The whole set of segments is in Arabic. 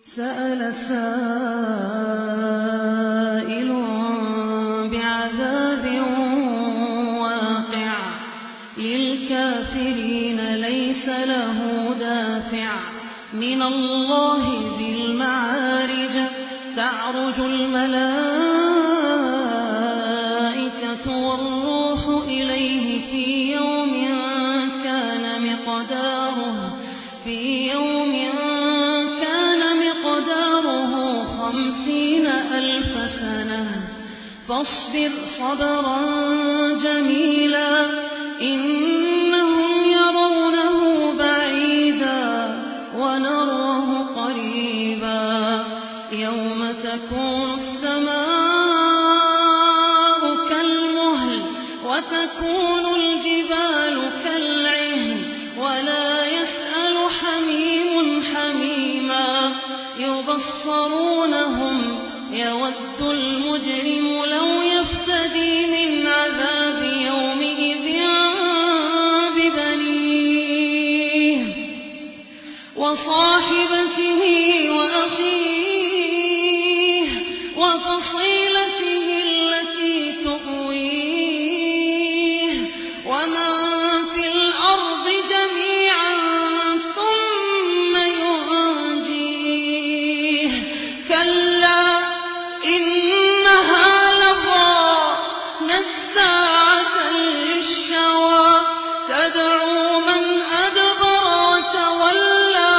سأل سائل بعذاب واقع للكافرين ليس له دافع من الله ذي المعارج تعرج الملائكة والروح إليه في يوم كان مقداره 50,000 سنة فاصبر صبرا جميلا إنهم يرونه بعيدا ونراه قريبا يوم تكون السماء كالمهل وتكون الجبال كالعهن ولا يسأل حميم حميما يبصرونهم يود المجرم لو يفتدي من عذاب يومئذ ببنيه وصاحبته وأخيه وفصيلته التي تؤويه ومن في الأرض جميعا ثم ينجيه كلا إنها لظى نزاعة للشوى تدعو من أدبر وتولى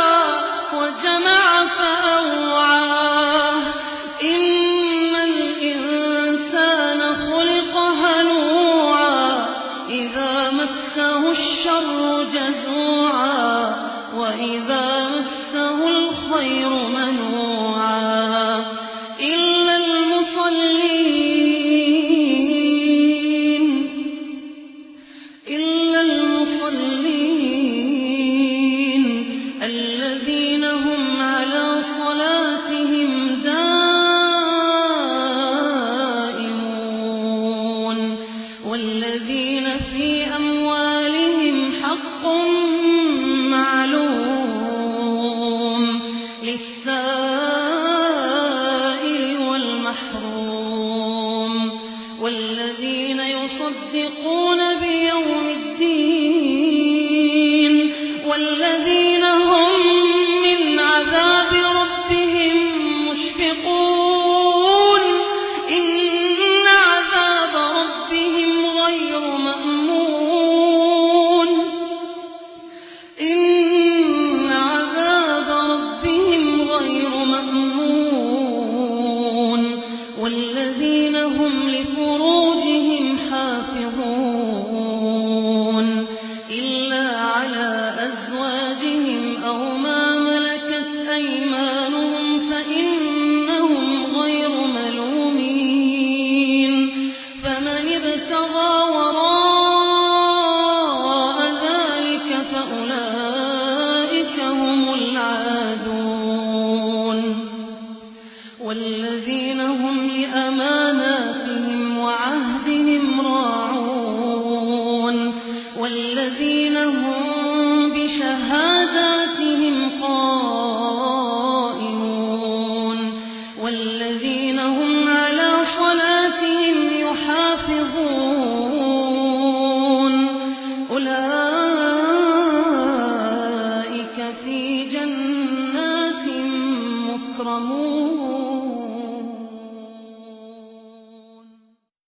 وجمع فأوعاه إن الإنسان خلق هلوعا إذا مسه الشر جزوعا وإذا مسه الخير منوعا إلا المصلين الذين هم على صلاتهم دائمون والذين في أموالهم حق معلوم للسائل والمحروم والذين يصدقون بيوم الدين والذين هم من عذاب ربهم مشفقون إن عذاب ربهم غير مأمون إن عذاب ربهم غير مأمون والذين هم لفروجهم حافظون إلا على أزواجهم أو ما ملكت أيمانهم فإنهم غير ملومين فمن ابتغى وراء ذلك فأولئك هم العادون والذين هم لأماناتهم وعهدهم راعون والذين هم بشهاداتهم قائمون والذين هم على صلاتهم يحافظون أولئك في جنات مكرمون